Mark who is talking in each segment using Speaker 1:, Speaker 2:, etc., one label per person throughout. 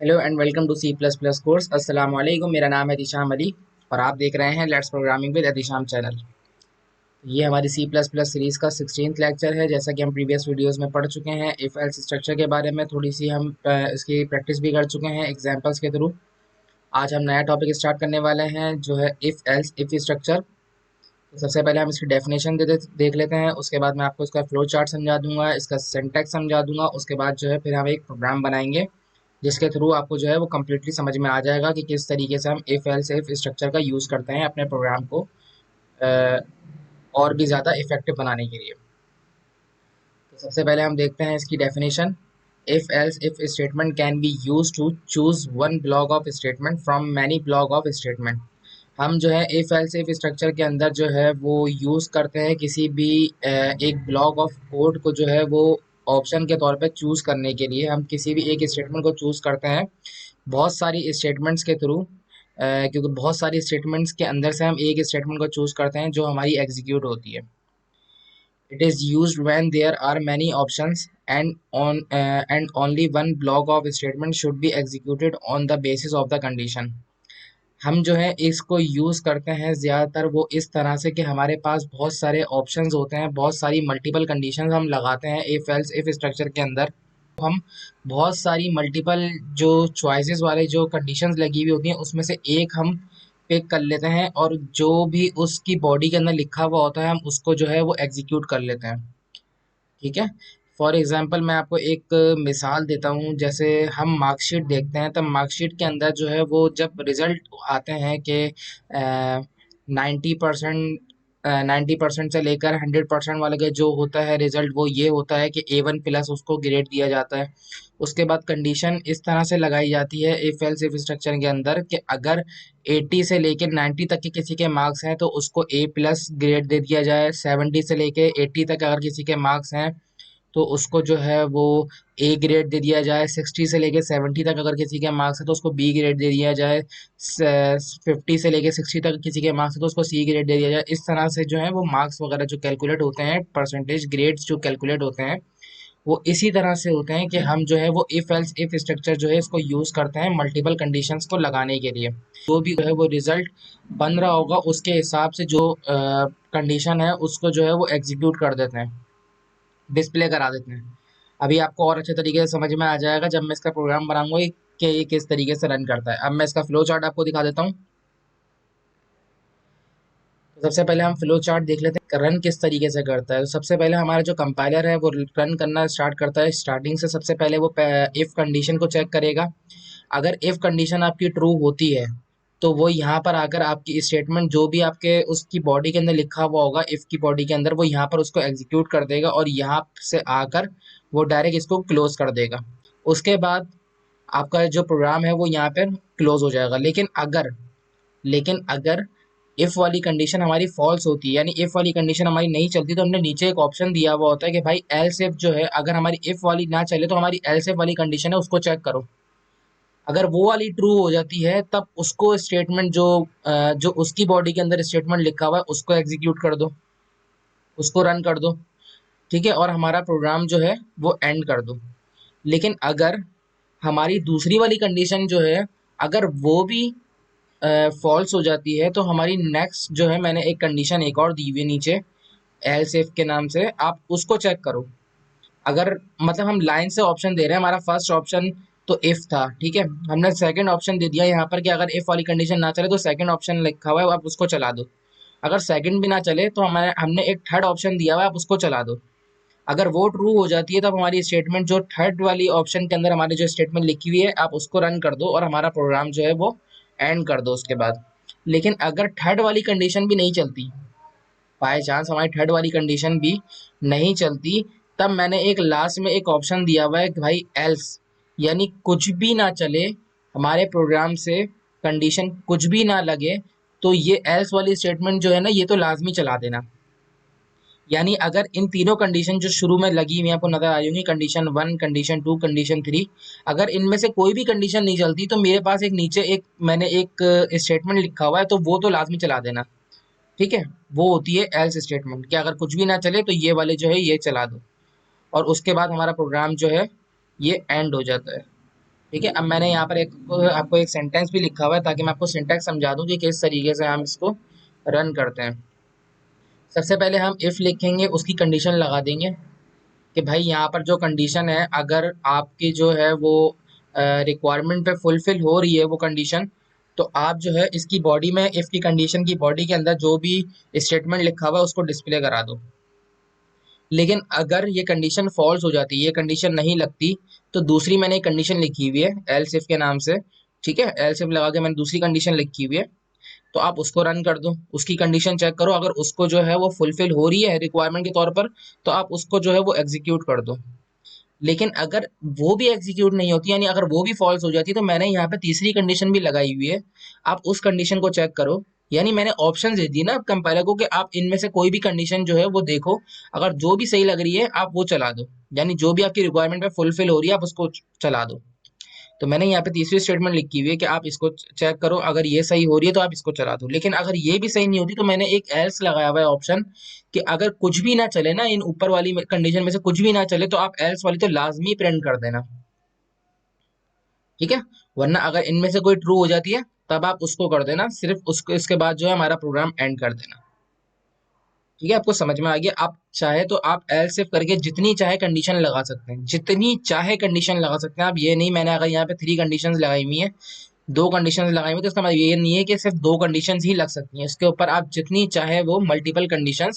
Speaker 1: Hello and welcome to C plus plus course. अस्सलाम वालेकुम। मेरा नाम है दिशाम अली और आप देख रहे हैं लेट्स प्रोग्रामिंग विद दिशाम चैनल। ये हमारी सी प्लस प्लस सीरीज़ का 16th लेक्चर है। जैसा कि हम प्रीवियस वीडियोस में पढ़ चुके हैं, इफ़ एल्स स्ट्रक्चर के बारे में थोड़ी सी हम इसकी प्रैक्टिस भी कर चुके हैं एग्जांपल्स के थ्रू। आज हम नया टॉपिक स्टार्ट करने वाले हैं जो है इफ़ एल्स इफ़ स्ट्रक्चर। तो सबसे पहले हम इसकी डेफिनेशन देख लेते हैं, उसके बाद मैं आपको इसका फ्लो चार्ट समझा दूंगा, इसका सिंटैक्स समझा दूंगा। उसके बाद जो है फिर हम एक प्रोग्राम बनाएंगे जिसके थ्रू आपको जो है वो कम्प्लीटली समझ में आ जाएगा कि किस तरीके से हम इफ एल्स इफ स्ट्रक्चर का यूज़ करते हैं अपने प्रोग्राम को अ, और भी ज़्यादा इफेक्टिव बनाने के लिए। तो सबसे पहले हम देखते हैं इसकी definition. If else if statement can be use to choose one block of statement from many block of statement. हम जो है इफ एल्स इफ स्ट्रक्चर के अंदर जो है वो यूज़ करते हैं किसी भी एक ब्लॉक ऑफ कोड को जो है वो ऑप्शन के तौर पे चूज़ करने के लिए। हम किसी भी एक स्टेटमेंट को चूज़ करते हैं बहुत सारी स्टेटमेंट्स के थ्रू, क्योंकि बहुत सारी स्टेटमेंट्स के अंदर से हम एक स्टेटमेंट को चूज़ करते हैं जो हमारी एग्जीक्यूट होती है। It is used when there are many options and only one block of statement should be executed on the basis of the condition. हम जो है इसको यूज़ करते हैं ज़्यादातर वो इस तरह से कि हमारे पास बहुत सारे ऑप्शंस होते हैं, बहुत सारी मल्टीपल कंडीशंस हम लगाते हैं इफ़ एल्स इफ़ स्ट्रक्चर के अंदर। हम बहुत सारी मल्टीपल जो चॉइसेस वाले जो कंडीशंस लगी हुई होती हैं उसमें से एक हम पिक कर लेते हैं और जो भी उसकी बॉडी के अंदर लिखा हुआ होता है हम उसको जो है वो एग्जीक्यूट कर लेते हैं। ठीक है। फॉर एग्जांपल मैं आपको एक मिसाल देता हूँ। जैसे हम मार्कशीट देखते हैं तब मार्कशीट के अंदर जो है वो जब रिजल्ट आते हैं कि 90% 90% से लेकर 100% वाले का जो होता है रिजल्ट वो ये होता है कि A1+ उसको ग्रेड दिया जाता है। उसके बाद कंडीशन इस तरह से लगाई जाती है इफ एल्स इफ स्ट्रक्चर के अंदर कि अगर 80 से लेकर 90 तक के किसी के मार्क्स हैं तो उसको A+ ग्रेड दे दिया जाए। 70 से लेके 80 तक अगर किसी के मार्क्स हैं तो उसको जो है वो ए ग्रेड दे दिया जाए। 60 से लेके 70 तक अगर किसी के मार्क्स है तो उसको बी ग्रेड दे दिया जाए। 50 से लेके 60 तक किसी के मार्क्स है तो उसको सी ग्रेड दे दिया जाए। इस तरह से जो है वो मार्क्स वगैरह जो कैलकुलेट होते हैं, परसेंटेज ग्रेड्स जो कैलकुलेट होते हैं वो इसी तरह से होते हैं कि हम जो है वो इफ एल्स इफ स्ट्रक्चर जो है इसको यूज करते हैं मल्टीपल कंडीशंस को लगाने के लिए। जो भी जो है वो रिजल्ट बन रहा होगा उसके हिसाब से जो कंडीशन है उसको जो है वो एग्जीक्यूट कर देते हैं, डिस्प्ले करा देते हैं। अभी आपको और अच्छे तरीके से समझ में आ जाएगा जब मैं इसका प्रोग्राम बनाऊंगा कि ये किस तरीके से रन करता है। अब मैं इसका फ्लो चार्ट आपको दिखा देता हूँ। तो सबसे पहले हम फ्लो चार्ट देख लेते हैं रन किस तरीके से करता है। तो सबसे पहले हमारा जो कंपाइलर है वो रन करना स्टार्ट करता है। स्टार्टिंग से सबसे पहले वो इफ कंडीशन को चेक करेगा। अगर इफ कंडीशन आपकी ट्रू होती है तो वो यहाँ पर आकर आपकी स्टेटमेंट जो भी आपके उसकी बॉडी के अंदर लिखा हुआ होगा इफ की बॉडी के अंदर वो यहाँ पर उसको एग्जीक्यूट कर देगा और यहाँ से आकर वो डायरेक्ट इसको क्लोज कर देगा। उसके बाद आपका जो प्रोग्राम है वो यहाँ पर क्लोज हो जाएगा। लेकिन अगर इफ वाली कंडीशन हमारी फॉल्स होती है, यानी इफ वाली कंडीशन हमारी नहीं चलती, तो हमने नीचे एक ऑप्शन दिया हुआ होता है कि भाई एल्स इफ जो है अगर हमारी इफ वाली ना चले तो हमारी एल्स इफ वाली कंडीशन है उसको चेक करो। अगर वो वाली ट्रू हो जाती है तब उसको स्टेटमेंट जो उसकी बॉडी के अंदर स्टेटमेंट लिखा हुआ है उसको एग्जीक्यूट कर दो, उसको रन कर दो। ठीक है, और हमारा प्रोग्राम जो है वो एंड कर दो। लेकिन अगर हमारी दूसरी वाली कंडीशन जो है अगर वो भी फॉल्स हो जाती है तो हमारी नेक्स्ट जो है मैंने एक कंडीशन एक और दी हुई है नीचे एल्स इफ के नाम से, आप उसको चेक करो। अगर मतलब हम लाइन से ऑप्शन दे रहे हैं, हमारा फर्स्ट ऑप्शन तो इफ था, ठीक है, हमने सेकंड ऑप्शन दे दिया यहाँ पर कि अगर इफ वाली कंडीशन ना चले तो सेकंड ऑप्शन लिखा हुआ है आप उसको चला दो। अगर सेकंड भी ना चले तो हमारे हमने एक थर्ड ऑप्शन दिया हुआ है आप उसको चला दो। अगर वो ट्रू हो जाती है तब हमारी स्टेटमेंट जो थर्ड वाली ऑप्शन के अंदर हमारी जो स्टेटमेंट लिखी हुई है आप उसको रन कर दो और हमारा प्रोग्राम जो है वो एंड कर दो उसके बाद। लेकिन अगर थर्ड वाली कंडीशन भी नहीं चलती, बाय चांस हमारी थर्ड वाली कंडीशन भी नहीं चलती, तब मैंने एक लास्ट में एक ऑप्शन दिया हुआ है कि भाई एल्स, यानी कुछ भी ना चले हमारे प्रोग्राम से, कंडीशन कुछ भी ना लगे तो ये एल्स वाली स्टेटमेंट जो है ना ये तो लाजमी चला देना। यानी अगर इन तीनों कंडीशन जो शुरू में लगी हुई आपको नजर आ रही होंगी, कंडीशन 1, कंडीशन 2, कंडीशन 3, अगर इनमें से कोई भी कंडीशन नहीं चलती तो मेरे पास एक नीचे एक मैंने एक स्टेटमेंट लिखा हुआ है तो वो तो लाजमी चला देना। ठीक है, वो होती है एल्स स्टेटमेंट कि अगर कुछ भी ना चले तो ये वाले जो है ये चला दो और उसके बाद हमारा प्रोग्राम जो है ये एंड हो जाता है। ठीक है, अब मैंने यहाँ पर एक आपको एक सेंटेंस भी लिखा हुआ है ताकि मैं आपको सिंटैक्स समझा दूं कि किस तरीके से हम इसको रन करते हैं। सबसे पहले हम इफ लिखेंगे, उसकी कंडीशन लगा देंगे कि भाई यहाँ पर जो कंडीशन है, अगर आपकी जो है वो रिक्वायरमेंट पे फुलफिल हो रही है वो कंडीशन, तो आप जो है इसकी बॉडी में, इफ की कंडीशन की बॉडी के अंदर जो भी स्टेटमेंट लिखा हुआ है उसको डिस्प्ले करा दो। लेकिन अगर ये कंडीशन फॉल्स हो जाती है, ये कंडीशन नहीं लगती, तो दूसरी मैंने एक कंडीशन लिखी हुई है एल्स इफ के नाम से। ठीक है, एल्स इफ लगा के मैंने दूसरी कंडीशन लिखी हुई है, तो आप उसको रन कर दो, उसकी कंडीशन चेक करो, अगर उसको जो है वो फुलफिल हो रही है रिक्वायरमेंट के तौर पर, तो आप उसको जो है वो एग्जीक्यूट कर दो। लेकिन अगर वो भी एग्जीक्यूट नहीं होती, यानी अगर वो भी फॉल्स हो जाती है, तो मैंने यहाँ पे तीसरी कंडीशन भी लगाई हुई है, आप उस कंडीशन को चेक करो। यानी मैंने ऑप्शन दे दी ना कंपाइलर को कि आप इनमें से कोई भी कंडीशन जो है वो देखो, अगर जो भी सही लग रही है आप वो चला दो, यानी जो भी आपकी रिक्वायरमेंट पे फुलफिल हो रही है आप उसको चला दो। तो मैंने यहाँ पे तीसरी स्टेटमेंट लिखी हुई है कि आप इसको चेक करो, अगर ये सही हो रही है तो आप इसको चला दो। लेकिन अगर ये भी सही नहीं होती, तो मैंने एक एल्स लगाया हुआ है ऑप्शन कि अगर कुछ भी ना चले ना, इन ऊपर वाली कंडीशन में से कुछ भी ना चले, तो आप एल्स वाली तो लाजमी प्रिंट कर देना। ठीक है, वरना अगर इनमें से कोई ट्रू हो जाती है, तब आप उसको कर देना, सिर्फ उसको इसके बाद जो है हमारा प्रोग्राम एंड कर देना। ठीक है, आपको समझ में आ गया। आप चाहे तो आप एल सिर्फ करके जितनी चाहे कंडीशन लगा सकते हैं, जितनी चाहे कंडीशन लगा सकते हैं आप। ये नहीं, मैंने अगर यहाँ पे 3 कंडीशन लगाई हुई है, 2 कंडीशन लगाई हुई, तो इसका मतलब ये नहीं है कि सिर्फ 2 कंडीशन ही लग सकती हैं, इसके ऊपर आप जितनी चाहे वो मल्टीपल कंडीशन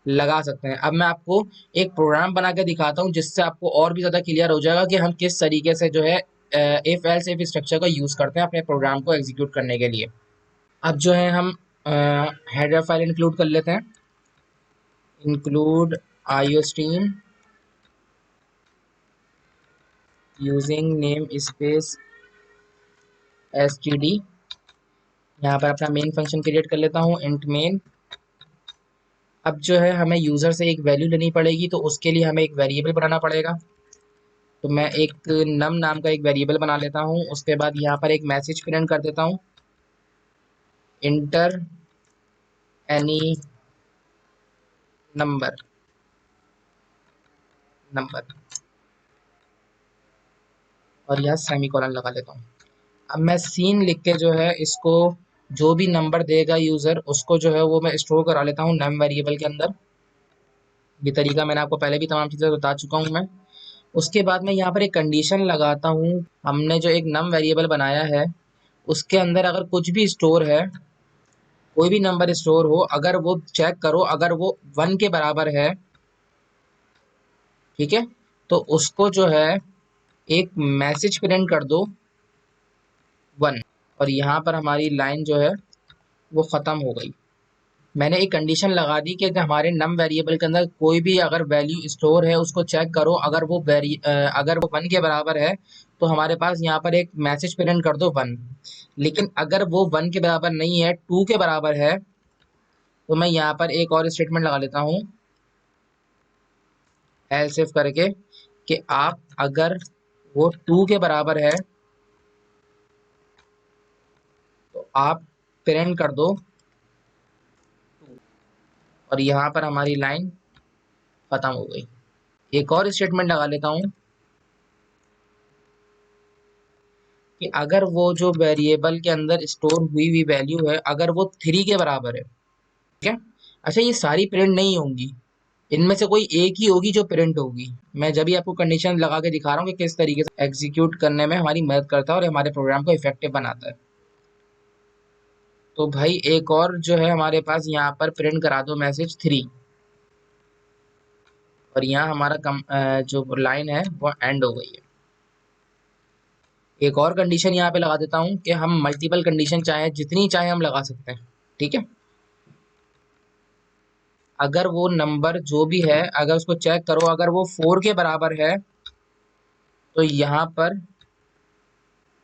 Speaker 1: लगा सकते हैं। अब मैं आपको एक प्रोग्राम बना के दिखाता हूँ, जिससे आपको और भी ज्यादा क्लियर हो जाएगा कि हम किस तरीके से जो है इफ एल्स इफ स्ट्रक्चर का यूज करते हैं अपने प्रोग्राम को एग्जीक्यूट करने के लिए। अब जो है हम हेडर फाइल इंक्लूड कर लेते हैं, include iostream using namespace std। यहाँ पर अपना मेन फंक्शन क्रिएट कर लेता हूँ, इंट मेन। अब जो है हमें यूजर से एक वैल्यू लेनी पड़ेगी, तो उसके लिए हमें एक वेरिएबल बनाना पड़ेगा। तो मैं एक नम नाम का एक वेरिएबल बना लेता हूँ, उसके बाद यहाँ पर एक मैसेज प्रिंट कर देता हूँ, इंटर एनी नंबर नंबर, और यहाँ सेमीकोलन लगा लेता हूँ। अब मैं सीन लिख के जो है इसको, जो भी नंबर देगा यूजर उसको जो है वो मैं स्टोर करा लेता हूँ नम वेरिएबल के अंदर। ये तरीका मैंने आपको पहले भी तमाम चीजें बता चुका हूँ मैं। उसके बाद मैं यहाँ पर एक कंडीशन लगाता हूँ, हमने जो एक नम वेरिएबल बनाया है उसके अंदर अगर कुछ भी स्टोर है, कोई भी नंबर स्टोर हो, अगर वो चेक करो, अगर वो 1 के बराबर है, ठीक है, तो उसको जो है एक मैसेज प्रिंट कर दो 1। और यहाँ पर हमारी लाइन जो है वो खत्म हो गई। मैंने एक कंडीशन लगा दी कि हमारे नम वेरिएबल के अंदर कोई भी अगर वैल्यू स्टोर है उसको चेक करो, अगर वो 1 के बराबर है, तो हमारे पास यहाँ पर एक मैसेज प्रिंट कर दो 1। लेकिन अगर वो 1 के बराबर नहीं है, 2 के बराबर है, तो मैं यहाँ पर एक और स्टेटमेंट लगा लेता हूँ एल्स इफ करके, कि आप अगर वो 2 के बराबर है तो आप प्रिंट कर दो 2। और यहाँ पर हमारी लाइन खत्म हो गई। एक और स्टेटमेंट लगा लेता हूँ कि अगर वो जो वेरिएबल के अंदर स्टोर हुई हुई वैल्यू है, अगर वो 3 के बराबर है, ठीक है। अच्छा, ये सारी प्रिंट नहीं होंगी, इनमें से कोई एक ही होगी जो प्रिंट होगी। मैं जब भी आपको कंडीशन लगा के दिखा रहा हूँ कि किस तरीके से एग्जीक्यूट करने में हमारी मदद करता है और हमारे प्रोग्राम को इफेक्टिव बनाता है। तो भाई एक और जो है हमारे पास यहाँ पर प्रिंट करा दो मैसेज 3। और यहाँ हमारा जो लाइन है वो एंड हो गई है। एक और कंडीशन यहाँ पे लगा देता हूँ कि हम मल्टीपल कंडीशन चाहे जितनी चाहे हम लगा सकते हैं। ठीक है, अगर वो नंबर जो भी है, अगर उसको चेक करो, अगर वो 4 के बराबर है, तो यहाँ पर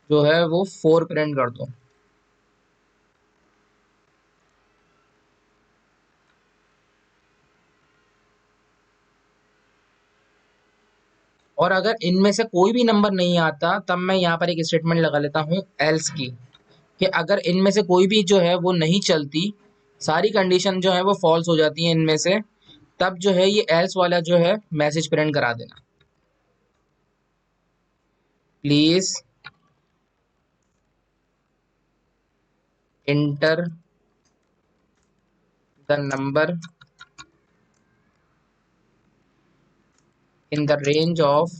Speaker 1: जो है वो 4 प्रिंट कर दो। और अगर इनमें से कोई भी नंबर नहीं आता, तब मैं यहाँ पर एक स्टेटमेंट लगा लेता हूँ एल्स की, कि अगर इनमें से कोई भी जो है वो नहीं चलती, सारी कंडीशन जो है वो फॉल्स हो जाती है इनमें से, तब जो है ये एल्स वाला जो है मैसेज प्रिंट करा देना, please enter the number in the range of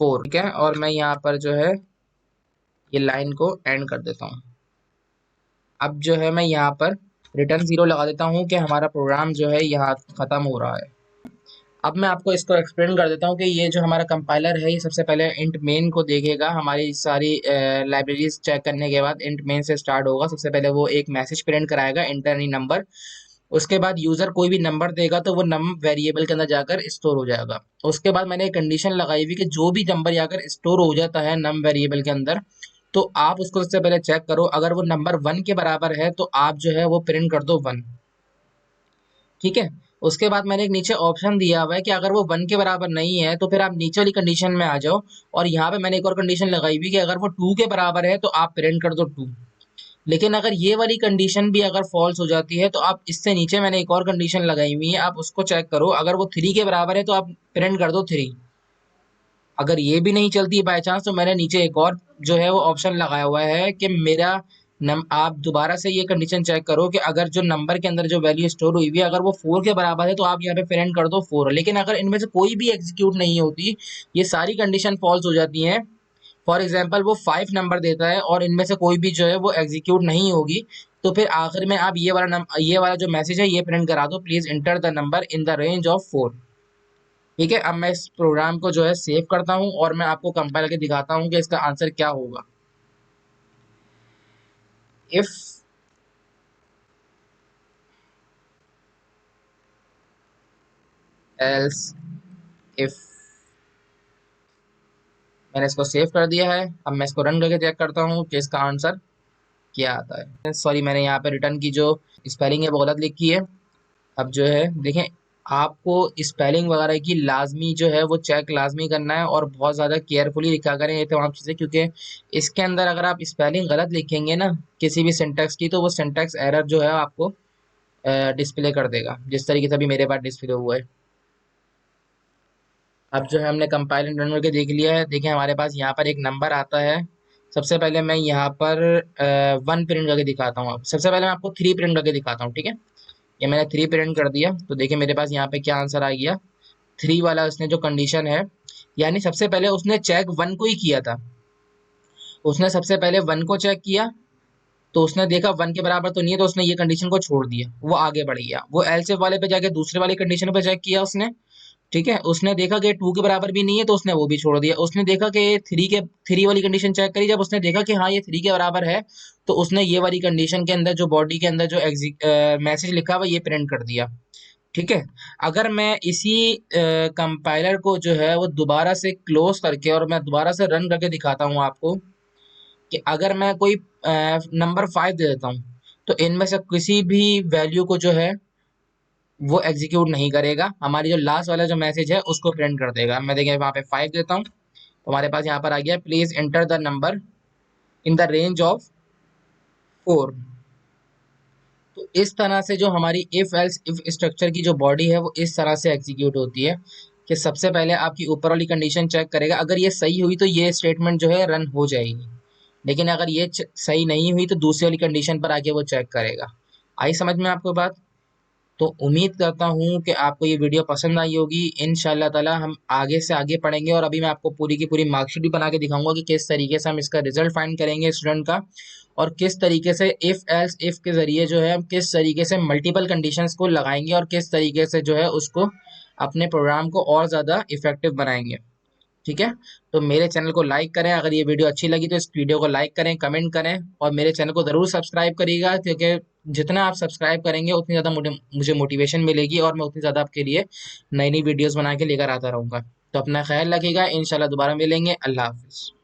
Speaker 1: 4, ठीक है। और मैं यहाँ पर जो है ये लाइन को एंड कर देता हूँ। अब जो है मैं यहाँ पर रिटर्न 0 लगा देता हूँ कि हमारा प्रोग्राम जो है यहाँ ख़त्म हो रहा है। अब मैं आपको इसको एक्सप्लेन कर देता हूँ कि ये जो हमारा कंपाइलर है ये सबसे पहले इंट मेन को देखेगा। हमारी सारी लाइब्रेरीज चेक करने के बाद इंट मेन से स्टार्ट होगा। सबसे पहले वो एक मैसेज प्रिंट कराएगा, इंटर एनी नंबर। उसके बाद यूजर कोई भी नंबर देगा तो वो नम वेरिएबल के अंदर जाकर स्टोर हो जाएगा। उसके बाद मैंने एक कंडीशन लगाई हुई कि जो भी नंबर जाकर स्टोर हो जाता है नम वेरिएबल के अंदर, तो आप उसको सबसे पहले चेक करो। अगर वो नंबर 1 के बराबर है तो आप जो है वो प्रिंट कर दो 1, ठीक है। उसके बाद मैंने एक नीचे ऑप्शन दिया हुआ है कि अगर वो 1 के बराबर नहीं है तो फिर आप नीचे वाली कंडीशन में आ जाओ। और यहाँ पे मैंने एक और कंडीशन लगाई हुई कि अगर वो 2 के बराबर है तो आप प्रिंट कर दो 2। लेकिन अगर ये वाली कंडीशन भी अगर फॉल्स हो जाती है तो आप इससे नीचे मैंने एक और कंडीशन लगाई हुई है, आप उसको चेक करो। अगर वो 3 के बराबर है तो आप प्रिंट कर दो 3। अगर ये भी नहीं चलती है बाय चांस तो मैंने नीचे एक और जो है वो ऑप्शन लगाया हुआ है कि मेरा आप दोबारा से ये कंडीशन चेक करो कि अगर जो नंबर के अंदर जो वैल्यू स्टोर हुई हुई है अगर वो 4 के बराबर है तो आप यहाँ पे प्रिंट कर दो 4। लेकिन अगर इनमें से कोई भी एग्जीक्यूट नहीं होती, ये सारी कंडीशन फॉल्स हो जाती हैं। फॉर एग्जाम्पल वो 5 नंबर देता है और इनमें से कोई भी जो है वो एग्जीक्यूट नहीं होगी, तो फिर आखिर में आप ये वाला जो मैसेज है ये प्रिंट करा दो, please enter the number in the range of 4। ठीक है। अब मैं इस प्रोग्राम को जो है सेव करता हूँ और मैं आपको कंपाइल करके दिखाता हूँ कि इसका आंसर क्या होगा। इफ एल्स इफ, मैंने इसको सेव कर दिया है। अब मैं इसको रन करके चेक करता हूँ कि इसका आंसर क्या आता है। सॉरी, मैंने यहाँ पे रिटर्न की जो स्पेलिंग है वो गलत लिखी है। अब जो है देखें, आपको स्पेलिंग वगैरह की लाजमी जो है वो चेक लाजमी करना है और बहुत ज़्यादा केयरफुली लिखा करें ये तमाम चीज़ें, क्योंकि इसके अंदर अगर आप स्पेलिंग गलत लिखेंगे ना किसी भी सिंटैक्स की तो वो सिंटैक्स एरर जो है आपको डिस्प्ले कर देगा, जिस तरीके से अभी मेरे पास डिस्प्ले हुआ है। अब जो है हमने कंपाइल एंड रन करके देख लिया है। देखिए हमारे पास यहाँ पर एक नंबर आता है। सबसे पहले मैं यहाँ पर 1 प्रिंट करके दिखाता हूँ। अब सबसे पहले मैं आपको 3 प्रिंट करके दिखाता हूँ, ठीक है। ये मैंने 3 प्रिंट कर दिया तो देखिए मेरे पास यहाँ पे क्या आंसर आ गया। 3 वाला उसने जो कंडीशन है, यानी सबसे पहले उसने चेक 1 को ही किया था। उसने सबसे पहले 1 को चेक किया तो उसने देखा 1 के बराबर तो नहीं है, तो उसने ये कंडीशन को छोड़ दिया, वो आगे बढ़ गया। वो एल्स इफ वाले पे जाके दूसरे वाले कंडीशन पे चेक किया उसने, ठीक है। उसने देखा कि 2 के बराबर भी नहीं है तो उसने वो भी छोड़ दिया। उसने देखा कि 3 वाली कंडीशन चेक करी, जब उसने देखा कि हाँ ये 3 के बराबर है तो उसने ये वाली कंडीशन के अंदर जो बॉडी के अंदर जो मैसेज लिखा हुआ ये प्रिंट कर दिया, ठीक है। अगर मैं इसी कंपाइलर को जो है वो दोबारा से क्लोज करके और मैं दोबारा से रन करके दिखाता हूँ आपको कि अगर मैं कोई नंबर 5 दे देता हूँ तो इनमें से किसी भी वैल्यू को जो है वो एग्जीक्यूट नहीं करेगा। हमारी जो लास्ट वाला जो मैसेज है उसको प्रिंट कर देगा। मैं देखिए वहाँ पे 5 देता हूँ तो हमारे पास यहाँ पर आ गया please enter the number in the range of 4। तो इस तरह से जो हमारी इफ एल्स इफ स्ट्रक्चर की जो बॉडी है वो इस तरह से एग्जीक्यूट होती है कि सबसे पहले आपकी ऊपर वाली कंडीशन चेक करेगा। अगर ये सही हुई तो ये स्टेटमेंट जो है रन हो जाएगी, लेकिन अगर ये सही नहीं हुई तो दूसरी वाली कंडीशन पर आके वो चेक करेगा। आई समझ में आपको बात? तो उम्मीद करता हूँ कि आपको ये वीडियो पसंद आई होगी। इंशाल्लाह ताला हम आगे से आगे पढ़ेंगे और अभी मैं आपको पूरी की पूरी मार्कशीट भी बना के दिखाऊंगा कि किस तरीके से हम इसका रिजल्ट फाइंड करेंगे स्टूडेंट का, और किस तरीके से इफ एल्स इफ के ज़रिए जो है हम किस तरीके से मल्टीपल कंडीशंस को लगाएंगे और किस तरीके से जो है उसको अपने प्रोग्राम को और ज़्यादा इफेक्टिव बनाएंगे, ठीक है। तो मेरे चैनल को लाइक करें, अगर ये वीडियो अच्छी लगी तो इस वीडियो को लाइक करें, कमेंट करें और मेरे चैनल को ज़रूर सब्सक्राइब करिएगा, क्योंकि जितना आप सब्सक्राइब करेंगे उतनी ज़्यादा मुझे मोटिवेशन मिलेगी और मैं उतनी ज़्यादा आपके लिए नई नई वीडियोज़ बना के लेकर आता रहूँगा। तो अपना ख्याल रखिएगा, इंशाल्लाह दोबारा मिलेंगे। अल्लाह हाफिज़।